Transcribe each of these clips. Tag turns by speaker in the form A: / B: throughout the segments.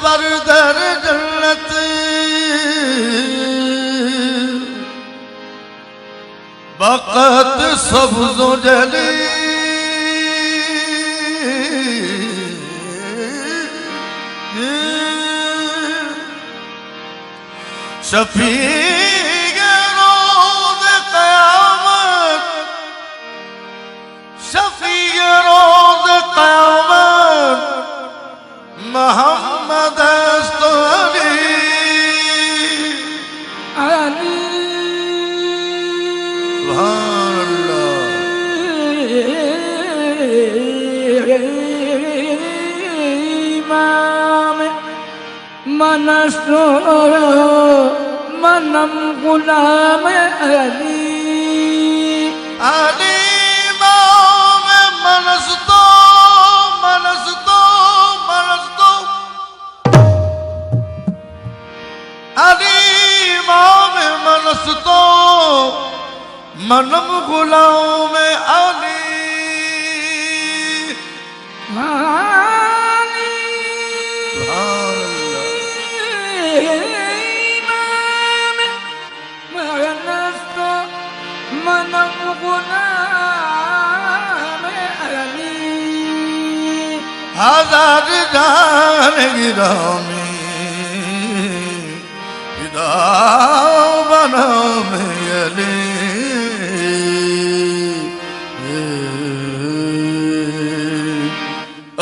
A: बरदर जन्नत बकत सब्ज़ो जली शफी रोज़ क़यामत शफी रोज़ क़यामत मोहम्मद
B: मनसो मनम गुलाम अली
A: अली माम मनस तो मनस तो मनस तो अली माम मनस तो मनम गुलाम अली हजार जान गिरामी विदा बना में अली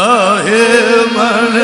A: आहे मन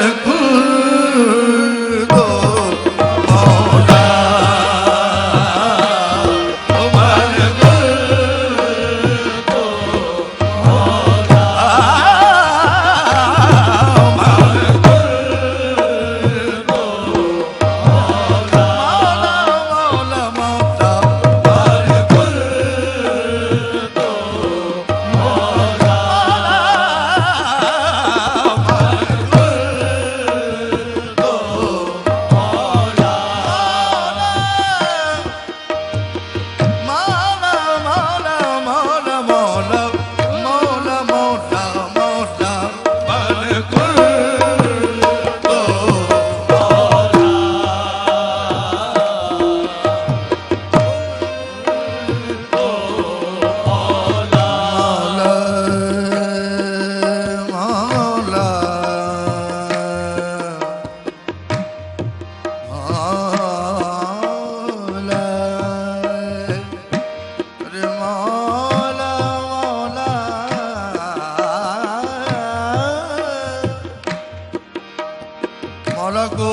A: मौला को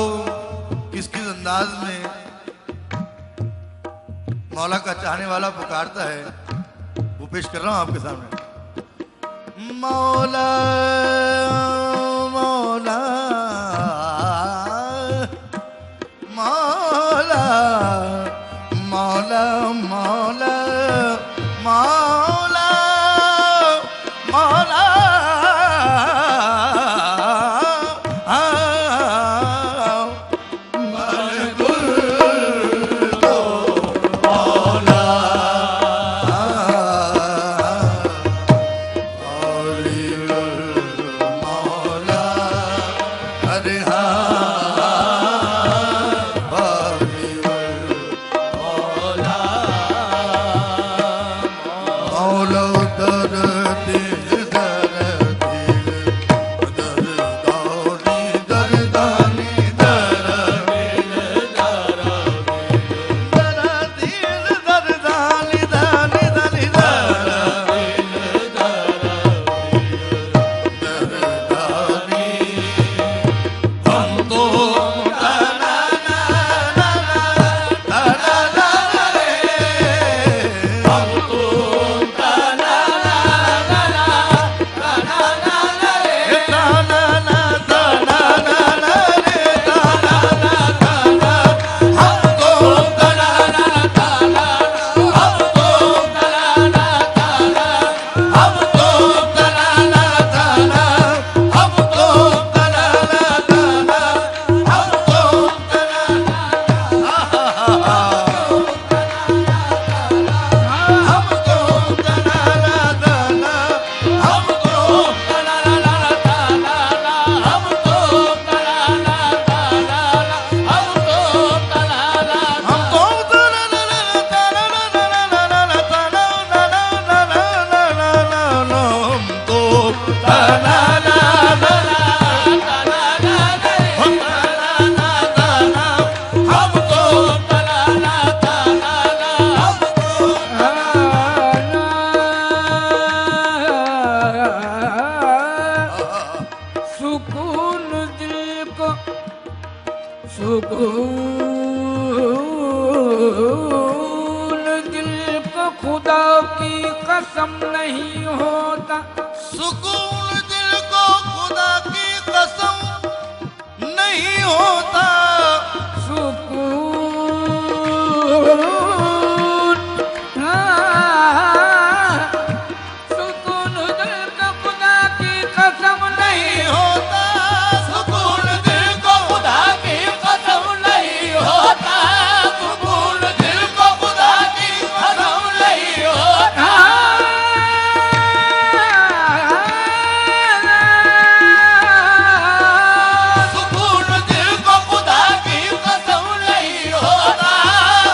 A: किस किस अंदाज में मौला का चाहने वाला पुकारता है वो पेश कर रहा हूं आपके सामने। मौला मौला मौला मौला मौला मौला मौला
B: कसम नहीं होता।
A: सुकून दिल को खुदा की कसम नहीं होता।
B: सुकून सुकून दिल को खुदा की कसम नहीं
A: होता। सुकून दिल को खुदा की कसम नहीं होता। सुकून दिल को खुदा की कसम नहीं होता। सुकून दिल को खुदा की कसम नहीं होता।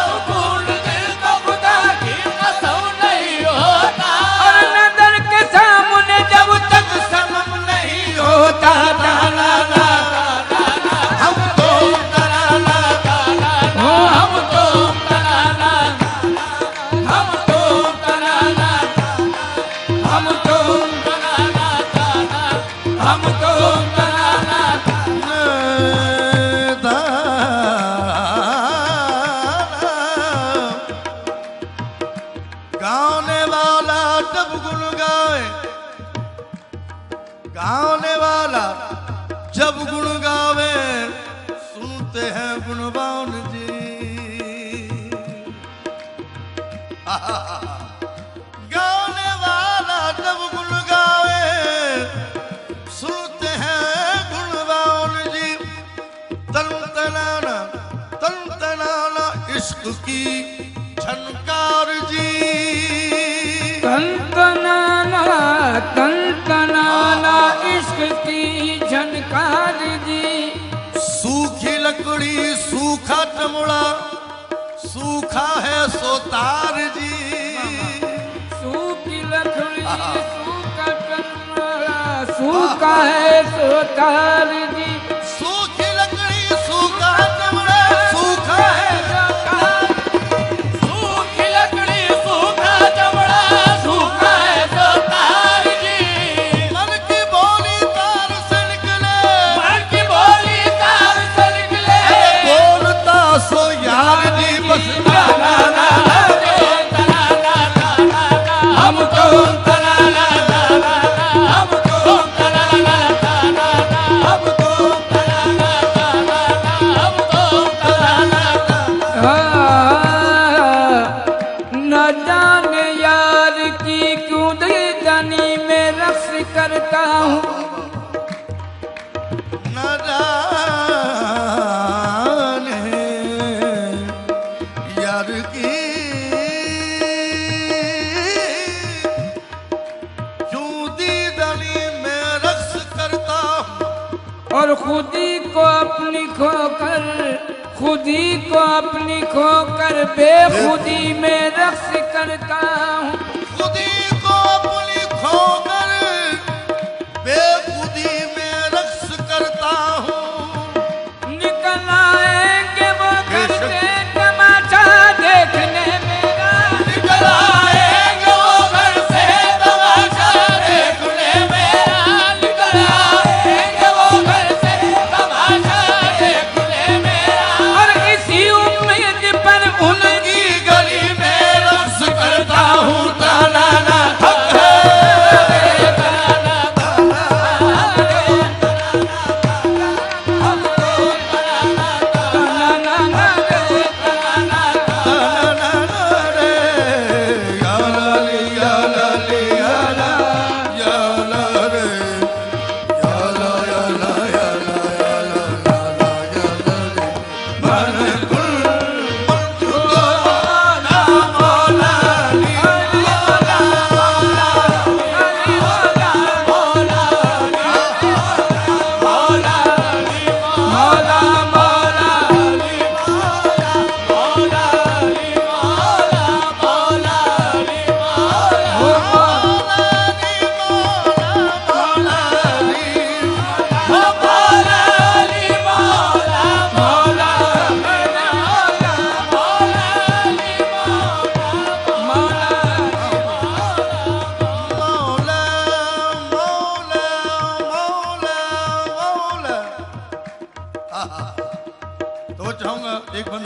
A: सुकून दिल को खुदा की कसम नहीं होता।
B: और नजर के सामने जब तक
A: समम नहीं होता। हम तो
B: हो हम तो हम तो हम तो हम तो
A: गाने वाला जब गुन गावे, गाने वाला जब गुन गावे, सुनते हैं गुणवान जी। गाने वाला जब गुन गावे, सुनते हैं गुणवान जी। तन तनाना इश्क की झनकार जी।
B: तन तनाना इश्क की झनकार जी।
A: सूखी लकड़ी सूखा चमड़ा, सूखा है सोतार जी।
B: सूखी लकड़ी सूखा चमड़ा, सूखा है सोतार जी।
A: सूखी लकड़ी सूखा चमड़ा, सूखा है
B: सोतार
A: सूखी लकड़ी सूखा चमड़ा, सूखा है सोतार जी। मन की बोली तार से निकले, मन की बोली तार से निकले। बोलता सो यार जी बस
B: हम तो न जाने यार की क्यों दिलजनी में रक्स करता हूँ।
A: न जाने यार की क्यों दीदानी में रक्स करता हूँ।
B: और खुदी को अपनी खोकर, खुदी को अपनी खोकर बेखुदी में रक्स करता हूँ।
A: खुदी को अपनी खोकर बेखुदी में रक्स करता हूँ।
B: निकल आएंगे वो घर से तमाशा देखने मेरा।
A: निकल आएंगे वो घर से तमाशा देखने मेरा।
B: निकल आएंगे वो घर से तमाशा देखने मेरा। और इसी उम्मीद पर उनकी
A: गली में रक्स करता हूँ। ताना ना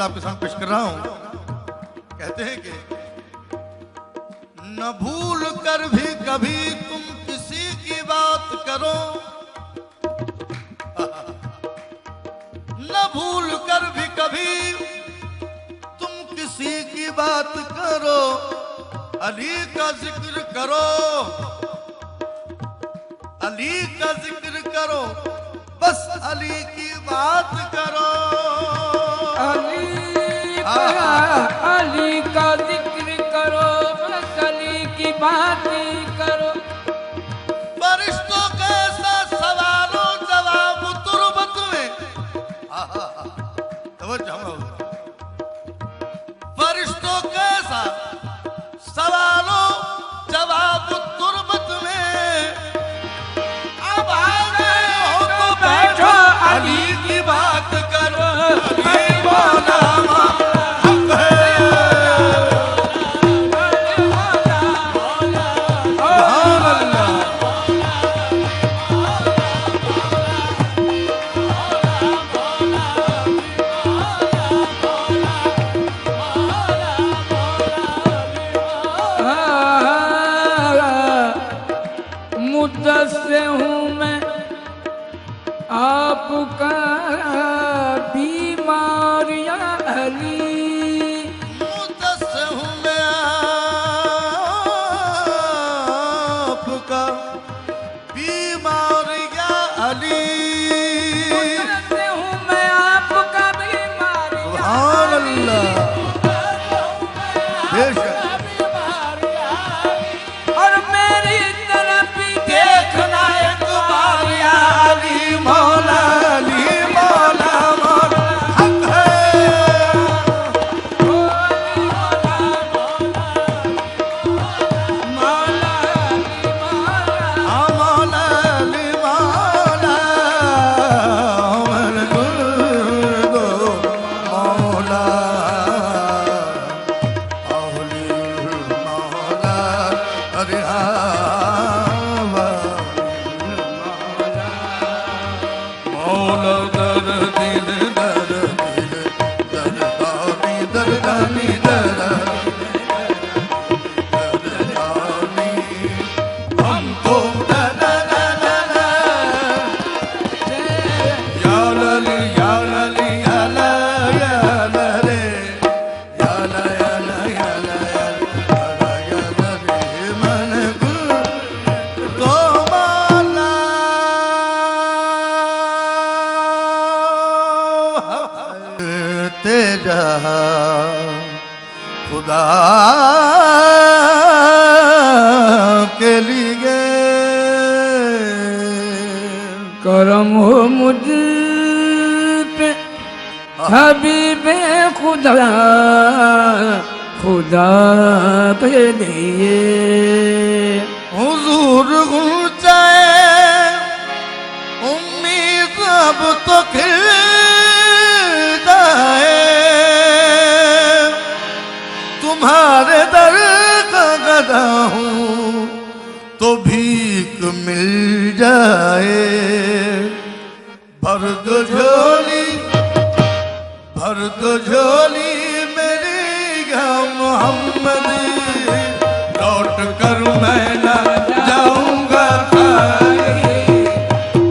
A: आपके सामने पेश कर रहा हूं। कहते हैं कि न भूल कर कर भी कभी तुम किसी की बात करो, न भूल कर भी कभी तुम किसी की बात करो, अली का जिक्र करो, अली का जिक्र करो, बस अली की बात करो।
B: अली का जिक्र करो, बस अली की बात करो।
A: फरिश्तों का ऐसा सवालों जवाब तुरबत में, फरिश्तों का ऐसा सवालों जवाब तुरबत में, अब आ गए हो तो बैठो अली की बात करो। अली मौला हक है, सुभान अल्लाह।
B: मुद्दस्सिर हूँ मैं आपका बीमारियां अली,
A: मुद्दस्सिर हूँ मैं आपका बीमारियां अली,
B: मुद्दस्सिर हूँ मैं आपका बीमारियां
A: सुभान अल्लाह। बेशक
B: और मेरी तरफ
A: देखना एक बार या अली मौला, अली मौला मौला हक है, हाँ मौला अली मौला, अमर गुरु मौला, अली मौला, अरे मौला दर दिल दर दिल दर दानी दर दानी दर दानी, हम तो दर दर या लली या लली या ला या ला रे या ला या ला या ला या ला रे मन गुरु तो मौला तेरा खुदा के लिए
B: करम हो मुझ पे हबीबे खुदा, खुदा के लिए
A: हुजूर ऊंचाए उम्मीद अब तो खिल जाए, तुम्हारे दर का गदा हूँ तो भीख मिल जाए, भर दो झोली भर दो झोली मेरी या मोहम्मद, लौट कर मैं ना जाऊंगा खाली,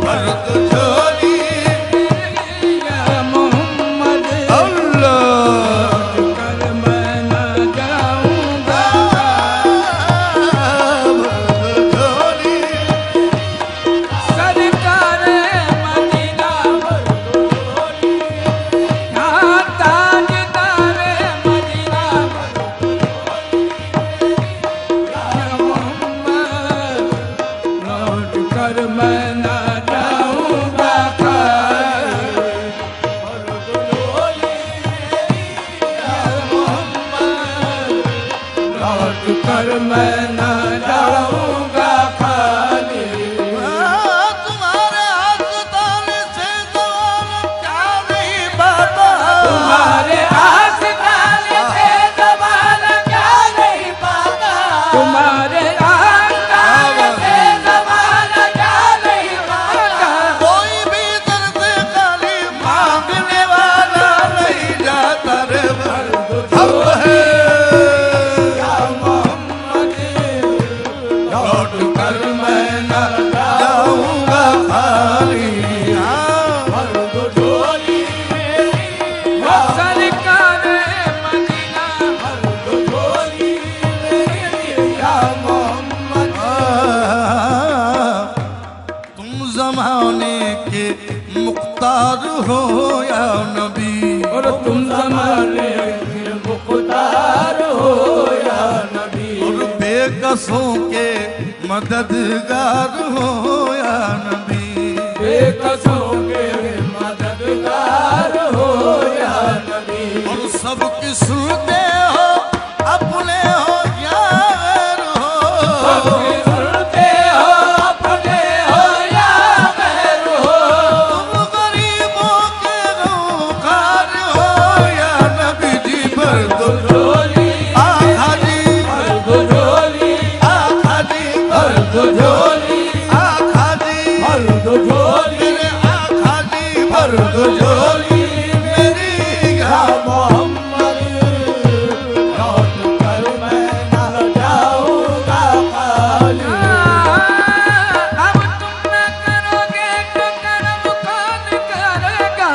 A: भर दो झोली
B: या मोहम्मद,
A: अल्लाह
B: कर मैं न जाऊंगा,
A: भर दो झोली
B: सरकार मदीना यहाँ ताजदार मदीना या मोहम्मद,
A: मैं न जाऊंगा खाली।
B: भर दो झोली मेरी सरकार मदीना, भर दो झोली मेरी या मोहम्मद।
A: तुम जमाने के मुख्तार हो या नबी,
B: और तुम जमाने के मुख्तार हो या नबी,
A: और बेकसों के मददगार हो या नबी,
B: बेकसों के मददगार हो या नबी।
A: और सबकी सुनते हो अपने हो या गैर हो,
B: सबकी सुनते हो अपने हो या गैर हो,
A: तुम गरीबों के गमखार हो या नबी जी। भर दो
B: झोली
A: आहा जी,
B: भर दो झोली,
A: आहा जी,
B: भर दो झोली,
A: आहा जी,
B: भर दो झोली
A: मेरे आहा जी, भर दो झोली मेरी
B: या
A: या
B: मोहम्मद। लौट कर मैं न जाऊंगा खाली। अब तुम न करोगे तो कर्म कौन करेगा,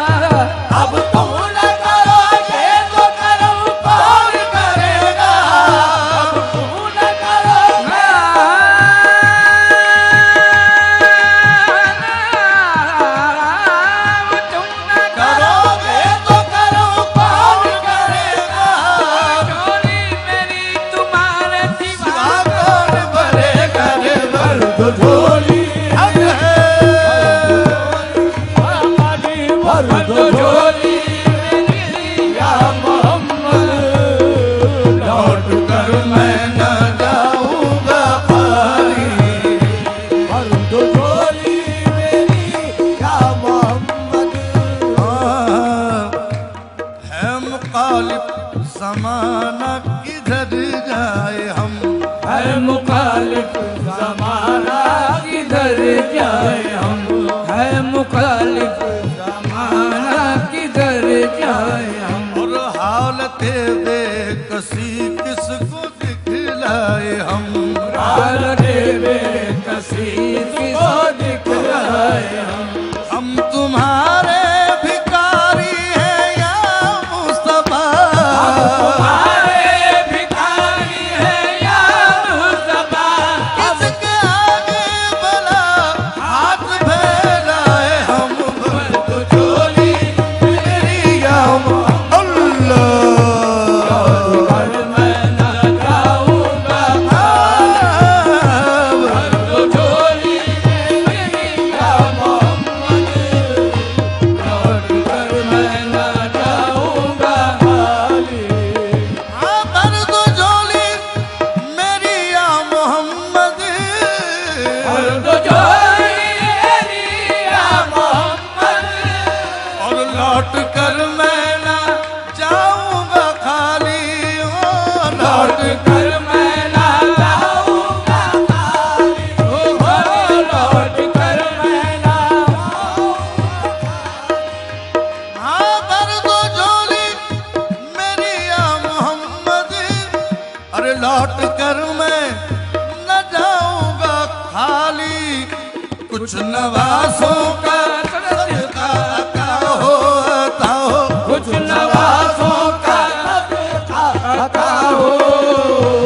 A: अब तुम न करोगे तो कर्म कौन करेगा,
B: तुम न करोगे तुम न
A: करोगे तो कर्म कौन करेगा,
B: झोली मेरी तुम्हारे सिवा
A: सिवा कौन भरेगा रे। भर दो
B: झोली
A: हक है,
B: भर दो झोली मेरी या मोहम्मद।
A: लौट कर मैं न जाऊंगा खाली।
B: भर दो झोली मेरी या मोहम्मद।
A: है मुखालिफ ज़माना किधर जाए हम,
B: है मुखालिफ ज़माना किधर जाए हम, है मुखालिफ ज़माना किधर जाए हम,
A: और हालते बेकसी किसको दिखलाए हम।
B: हालत बेकसी किसको दिखलाए
A: हम तुम्हारे भिखारी हैं या मुस्तफा,
B: हमारे भिखारी है या मुस्तफा।
A: किसके आगे भला हाथ फैलाए हम। भर दो झोली मेरी या अल्लाह,
B: और मैं न जाऊंगा, भर दो झोली मेरी या मोहम्मद। लौट कर मैं न जाऊंगा खाली।
A: भर दो झोली मेरी या मोहम्मद,
B: भर दो झोली मेरी या मोहम्मद।
A: और लौट कर मैं ना जाऊंगा खाली। ओ
B: लौट कर मैं न जाऊंगा खाली। लौट कर मैं न
A: हाँ भर दो झोली मेरी या मोहम्मद, अरे लौट कर मैं न जाऊंगा खाली। कुछ नवासों का सदका अता हो, अता हो।
B: कुछ नवासों का अता हो।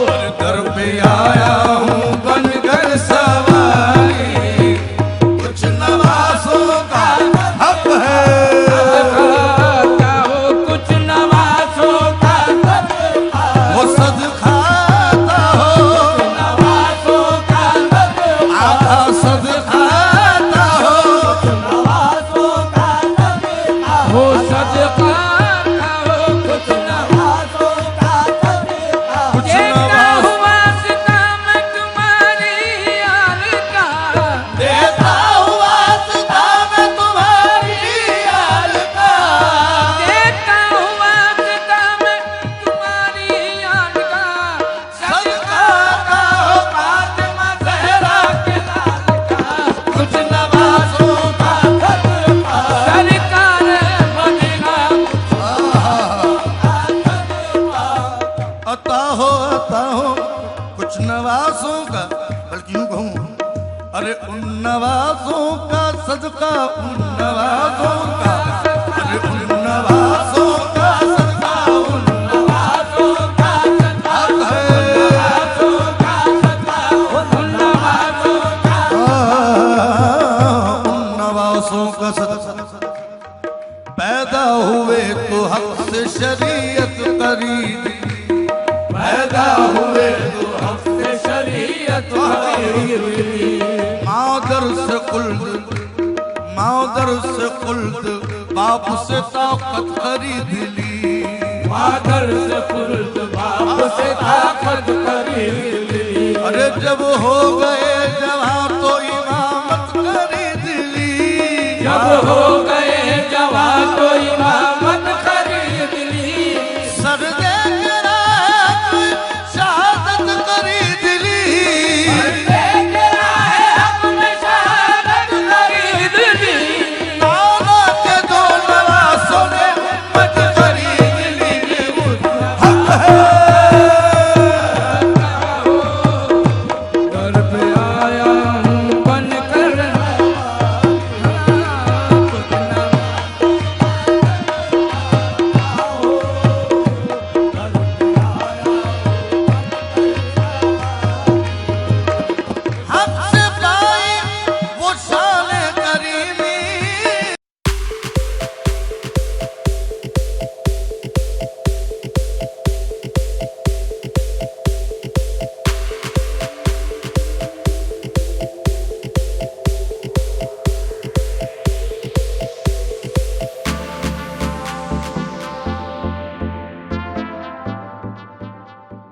A: और दर पे आया हूँ बनकर सवारी, कुछ नवासों का हक है।
B: अता हो कुछ नवासों का
A: वो सदका आता हो,
B: नवासों का
A: आका सदका आता हो।
B: नवासों का हो सदका हो कुछ नवासों का
A: कुछ
B: देता
A: नवास
B: हुआ सितम तुम्हारी यार का,
A: देता हुआ सदा मैं तुम्हारी यार का,
B: देता हुआ सितम तुम्हारी यार का।
A: सदका का हो
B: फातिमा ज़हरा के लाल का,
A: कुछ नवासों का
B: सरकार मदीना।
A: अता हो कुछ नवासों का, बल्कि यूं कहूं अरे उन नवाजों का सदका, उन नवाजों का, अरे उन नवाजों का सदका, उन
B: नवाजों का सदका, नवाजों का सदका, उन नवाजों का,
A: उन नवाजों का सदका। पैदा हुए तो हक से शरीयत करीदी, पैदा हुए तो हक से शरीयत करीदी। मादर से कुल्द, मादर से कुल्द, बाप से ताकत खरीद ली,
B: मादर से कुल्द, बाप से ताकत खरीद ली।
A: अरे जब हो गए जवां तो इमामत खरीद ली,
B: जब हो